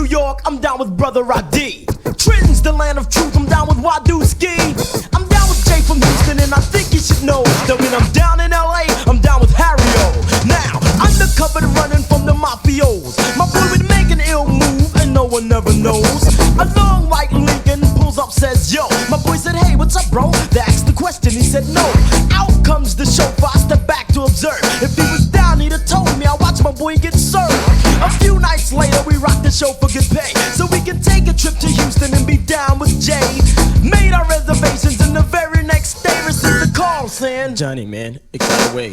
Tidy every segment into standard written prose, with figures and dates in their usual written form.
York, I'm down with Brother ID. Trenton's the land of truth, I'm down with Wadooski. I'm down with Jay from Houston, and I think you should know that when I'm down in LA, I'm down with Harry-O. Now, undercover running from the mafios. My boy would make an ill move, and no one ever knows. A long white Lincoln pulls up, says, yo. My boy said, hey, what's up, bro? They asked the question, he said, no. Out comes the chauffeur, I step back to observe. If he was down, he'd have told me. I watched my boy get served. A few nights later, we rock the show for good pay, so we can take a trip to Houston and be down with Jay. Made our reservations, and the very next day received a call saying, Johnny, man, it got away.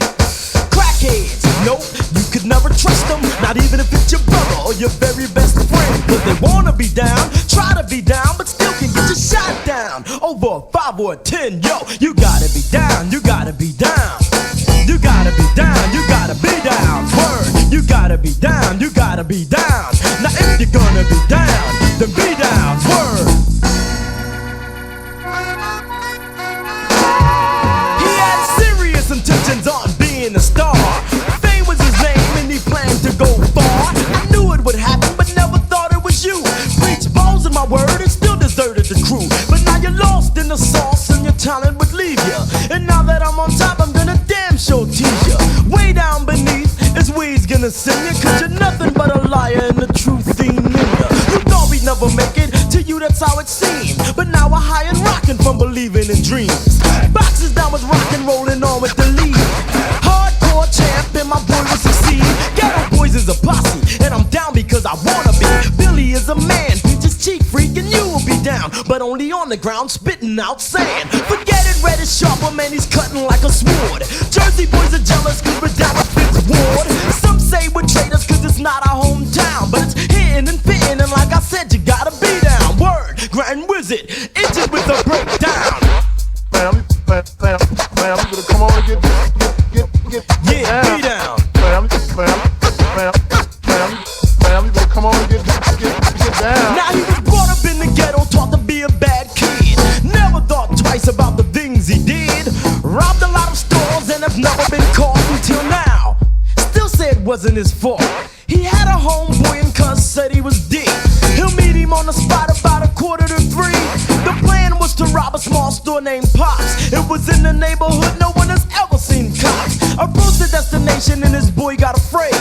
Crackheads, nope, you could never trust them, not even if it's your brother or your very best friend. But they wanna be down, try to be down, but still can get your shot down. Over a 5 or a 10, yo, you gotta be down, you gotta be down. You gotta be down, you gotta be down. Word, you gotta be down, you gotta be down. Now if you're gonna be down, then be down. Word. He had serious intentions on being a star. Fame was his name and he planned to go far. I knew it would happen but never thought it was you. Preach balls in my word and still deserted the crew. But now you're lost in the sauce and your talent would leave you. And now that I'm on top, I'm gonna damn sure tease you. Way down beneath is where he's gonna sing you, cause you're nothing but a liar and the truth ain't in you. You thought we'd never make it, to you that's how it seemed. But now we're high and rockin' from believing in dreams. Boxes down with rock and rollin' on with the lead. Hardcore champ and my boy will succeed. Ghetto Boys is a posse and I'm down because I wanna be. Billy is a man, Peach's cheek freak and you will be down, but only on the ground spitting out sand. Forget it, red is sharper, man, he's cutting like a sword. Jersey boys are jealous cause we're down with Fifth Ward. Some say we're traitors cause it's not our hometown, but it's hitting and fitting, and like I said, you gotta be down. Word, Grand Wizard, inches with a breakdown. Man, I'm gonna come on and get yeah, be down. Man, I'm gonna come on and get down. Now he was brought up in the ghetto, taught to be a bad kid. Never thought twice about the things he did. Robbed a lot of stores and have never been caught until now. Still say it wasn't his fault. He had a homeboy and cuz said he was deep. He'll meet him on the spot about 2:45. The plan was to rob a small store named Pops. It was in the neighborhood, no one has ever seen cops. Approached the destination and his boy got afraid.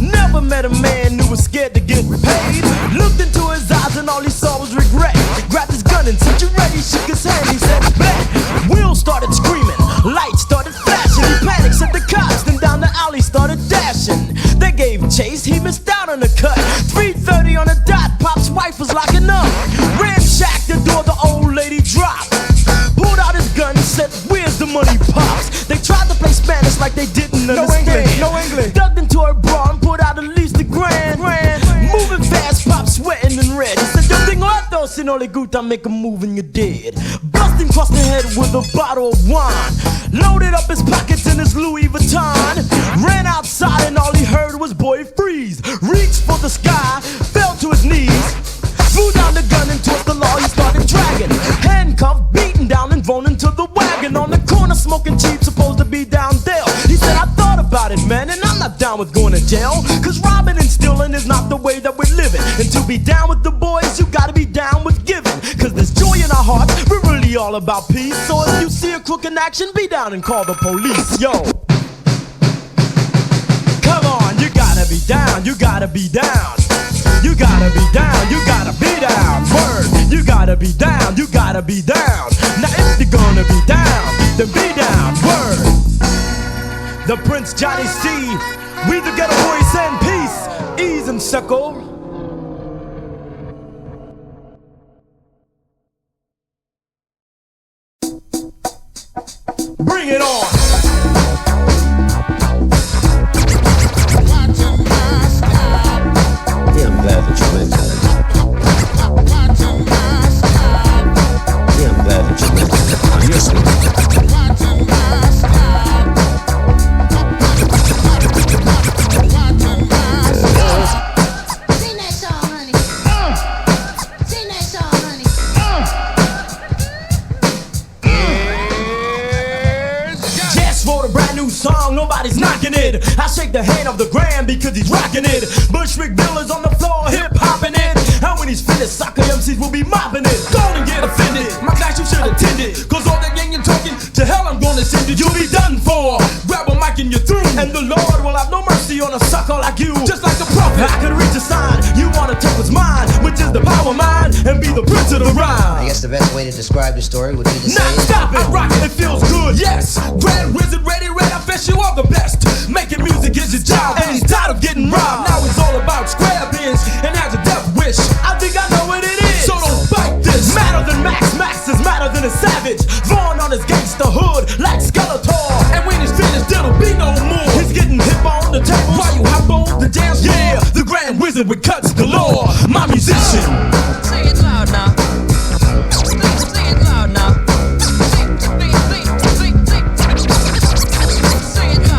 Never met a man who was scared to get paid. Looked into his eyes and all he saw was regret. Grabbed his gun and said, you ready? Shook his hand, he said, bet. Wheels started screaming, lights started flashing. He panicked, said the cops, then down the alley started dashing. They gave chase, he missed out on the cut. 3:30 on the dot, Pop's wife was locking up. Ramshacked the door, the old lady dropped. Pulled out his gun and said, where's the money, Pops? They tried to play Spanish like they didn't understand. No English. Dug into her bra and pulled out at least a grand. Moving fast, Pop sweating and red. He said, yo tengo esto, si no le gusta, make a move and you're dead. Busting across the head with a bottle of wine. Loaded up his pockets in his Louis Vuitton. Ran outside and all he heard was boy freeze. Reached for the sky, fell to his knees. Threw down the gun and towards the law he started dragging. Handcuffed, beaten down and thrown into the wagon. On the corner smoking cheap, supposed to be down there. He said, I thought about it, man, and I'm not down with going to jail. Cause robbing and stealing is not the way that we're living. And to be down with the boys, you gotta be down with giving. Cause there's joy in our hearts, we're really all about peace. So if you see a crook in action, be down and call the police, yo. Come on, you gotta be down, you gotta be down. You gotta be down, you gotta be down. Word, you gotta be down, you gotta be down. Now if you're gonna be down, then be down. Word. The Prince Johnny C. We the Ghetto Boys send peace, ease and suckle. Bring it on. Yeah, I'm glad that you mentioned it. Yeah, I'm glad that you mentioned it. Yes, Sing that song, honey. Sing that song, honey. man of the grand because he's rocking it. Bushwick Bill is on the floor, hip-hopping it. And when he's finished, soccer MCs will be mopping it. Don't get offended, my class you should attend it. Cause all that gang and talking, to hell I'm gonna send it. You'll be done for. Grab a mic and you're through. And the Lord will have no mercy on a sucker like you. Just like the prophet, I could reach a sign. You wanna take what's mine, which is the power mine, and be the prince of the rhyme. I guess the best way to describe the story would be to say Stop it, I rock it, it feels good, yes. Grand Wizard, ready, red, I bet you are the best. Making music is his job, and he's tired of getting robbed. Now it's all about square bins, and has a death wish. I think I know what it is, so don't fight this. Madder than Max, Max is madder than a savage. Vaughn on his gangsta hood, like Skeletor. And when he's finished, there'll be no more. He's getting hip on the table, while you hop on the dance floor. Yeah, the Grand Wizard with cuts galore, my musician. Say it loud now. Say it loud now.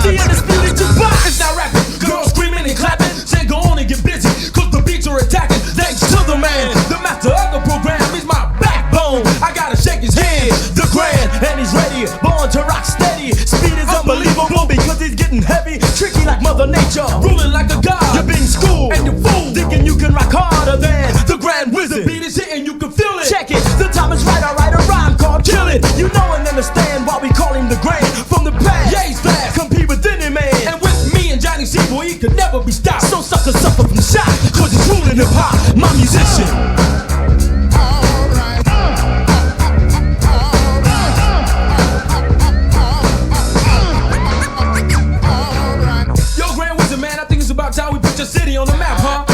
The undisputed Tupac is now rapping. Girls screaming and clapping. Say go on and get busy, cause the beats are attacking. Thanks to the man, the master of the program. He's my backbone, I gotta shake his hand. The Grand, and he's ready, born to rock steady. Speed is unbelievable because he's getting heavy. Tricky like Mother Nature, ruling like a god. You've been schooled, and you're fool, thinking you can rock harder than the Grand Wizard. The beat is hitting, you can feel it. Check it, the time is right, I write a rhyme called Kill It. You know and understand why we call him the Grand from the past. Yeah, he's fast, compete with any man. And with me and Johnny C, boy, he could never be stopped. So sucker suffer from shock, cause he's ruling hip hop, my musician. Yo, Grand Wizard, man, I think it's about time we put your city on the map, huh?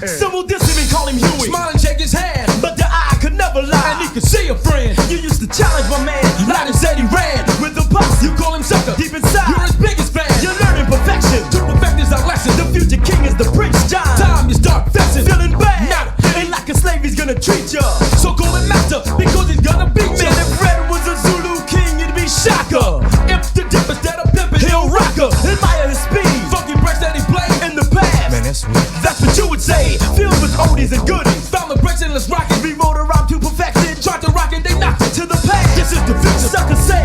Some will diss him and call him Huey. Smile and shake his hand, but the eye could never lie. And he could see a friend. You used to challenge my man, lied and said he ran. With the box, you call him sucker. Deep inside, you're his biggest fan. You're learning perfection. To perfect is our lesson. The future king is the Prince John. Time you start fessing, feeling bad. Now, ain't like a slave, he's gonna treat ya. So call him master, because he's gonna beat ya. Man, if Red was a Zulu king, you'd be Shaka. If the dip instead of pimpin', he'll rock her. Admire his speed, funky breaks that he played in the past. Man, that's sweet. That's what you would say, filled with oldies and goodies. Found the breaks and let's rock it. We rode around to perfection. Tried to rock it, they knocked it to the past. This is the future, sucker say.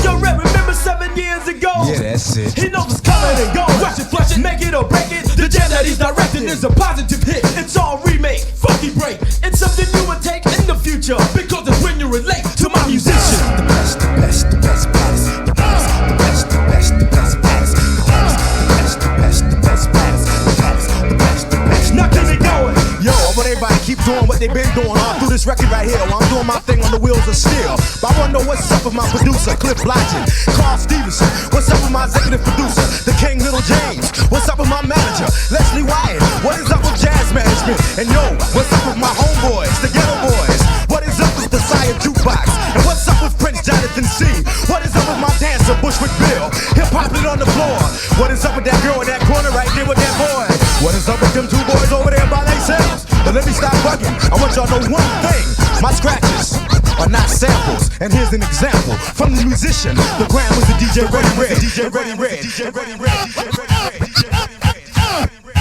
Yo, Red, remember 7 years ago? Yeah, that's it. He knows it's coming and going. Rush it, flush it, make it or break it. The jam that he's directing is a positive hit. It's all remake, funky break. It's something you would take in the future, because it's when you relate to my musician. The best, the best, the best, baddest. The best, the best, the best, the best, baddest. The best, the best, the best, the best, baddest. The best, the best, the best. Now keep it going. Yo, I want everybody to keep doing what they've been doing all through this record right here. While I'm doing my thing on the wheels of steel. But I wanna know what's up with my producer, Cliff Logic, Carl Stevenson. What's up with my executive producer, the King Little James? What's up with my manager, Leslie Wyatt? What is up with Jazz Management? And yo, what's up with my homeboys, the Ghetto Boys? What is up with the Sire Jukebox? And what's up with Prince Jonathan C? What is up with my dancer, Bushwick Bill? Hip hop it on the floor. What is up with that girl in that corner right there with that boy? What is up with them two boys over there by themselves? But let me stop bugging. I want y'all to know one thing. My scratches are not samples. And here's an example from the musician. The Grand was the DJ Ready Red. DJ Ready Red. DJ Ready Red. DJ Ready Red. DJ Ready Red.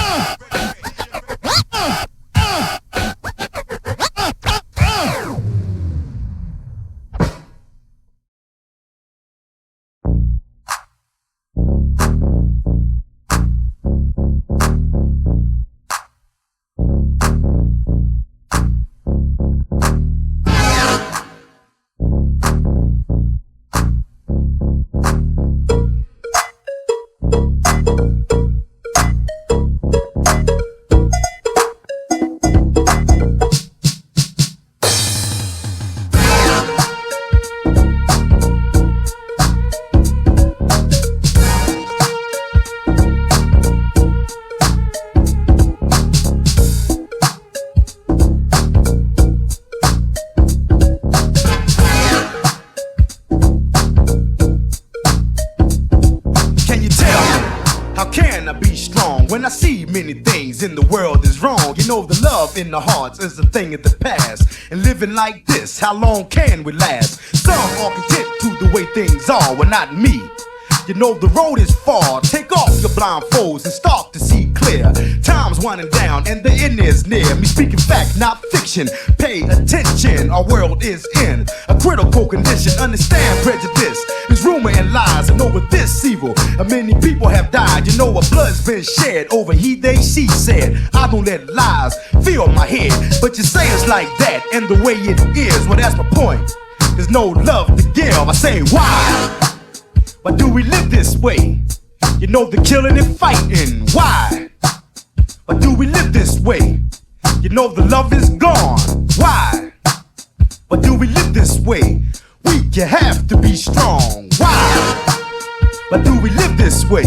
When I see many things in the world is wrong, you know the love in the hearts is a thing of the past. And living like this, how long can we last? Some are content to the way things are, well not me. You know the road is far. Take off your blindfolds and start to see clear. Time's winding down and the end is near. Me speaking fact, not fiction. Pay attention, our world is in a critical condition. Understand prejudice, there's rumor and lies. And over this evil, many people have died. You know, a blood's been shed over he, they, she said. I don't let lies fill my head, but you say it's like that, and the way it is, well, that's my point. There's no love to give. I say, why? Why do we live this way? You know, the killing and fighting. Why? Why do we live this way? You know, the love is gone. Why? Why do we live this way? Weak, you have to be strong. Why? Why do we live this way?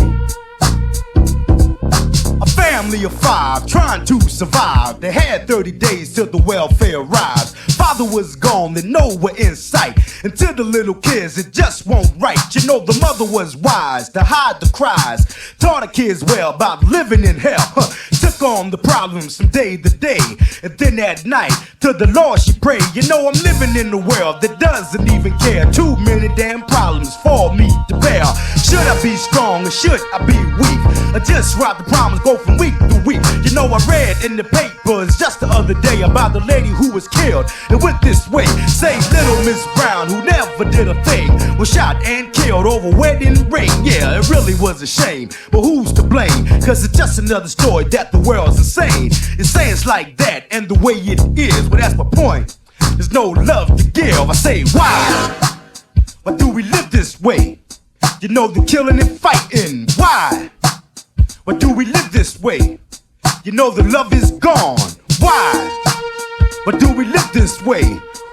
A family of 5 trying to survive. They had 30 days till the welfare arrives. Father was gone, then nowhere in sight. And to the little kids, it just won't right. You know, the mother was wise to hide the cries. Taught the kids well about living in hell. Took on the problems from day to day. And then at night, to the Lord she prayed. You know, I'm living in a world that doesn't even care. Too many damn problems for me to bear. Should I be strong or should I be weak? Or just ride the problems, go from week to week? You know, I read in the papers just the other day about the lady who was killed. It went this way, say little Miss Brown, who never did a thing, was shot and killed over wedding ring. Yeah, it really was a shame, but who's to blame? Cause it's just another story that the world's insane. It's saying it's like that, and the way it is, well, that's my point. There's no love to give. I say, why? Why do we live this way? You know, the killing and fighting. Why? Why do we live this way? You know, the love is gone. Why? Why do we live this way?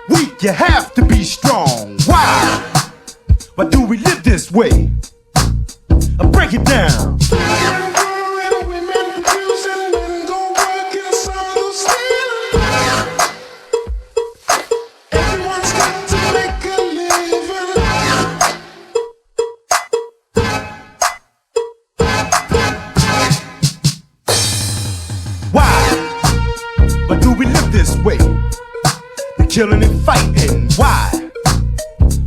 Weak, you have to be strong. Why? Why do we live this way? I break it down. Way. The killing and fighting. Why?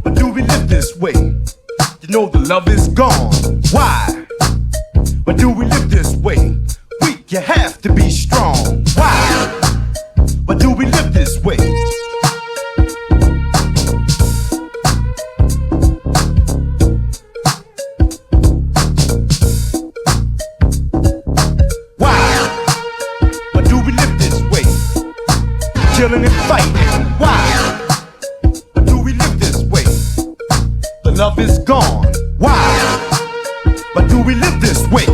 Why do we live this way? You know the love is gone. Why? Why do we live this way? Weak, you have to be strong. Why? Why do we live this way? Killing and fighting. Why? Why do we live this way? The love is gone. Why? Why do we live this way?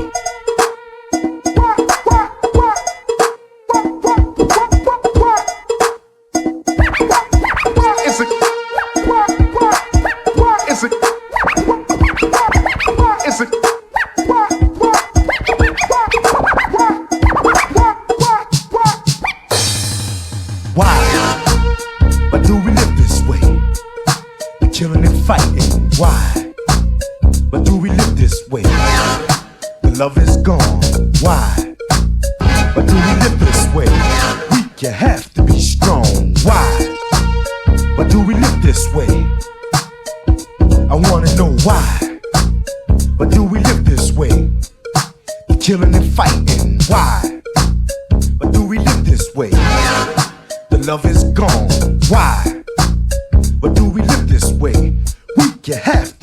It's a killing and fighting. Why? Why do we live this way? The love is gone. Why? Why do we live this way? Weak, you have to be strong. Why? Why do we live this way? I wanna know why. Why do we live this way? The killing and fighting. Why? Why do we live this way? The love is gone. Why? Why do we live this way? Weak, you have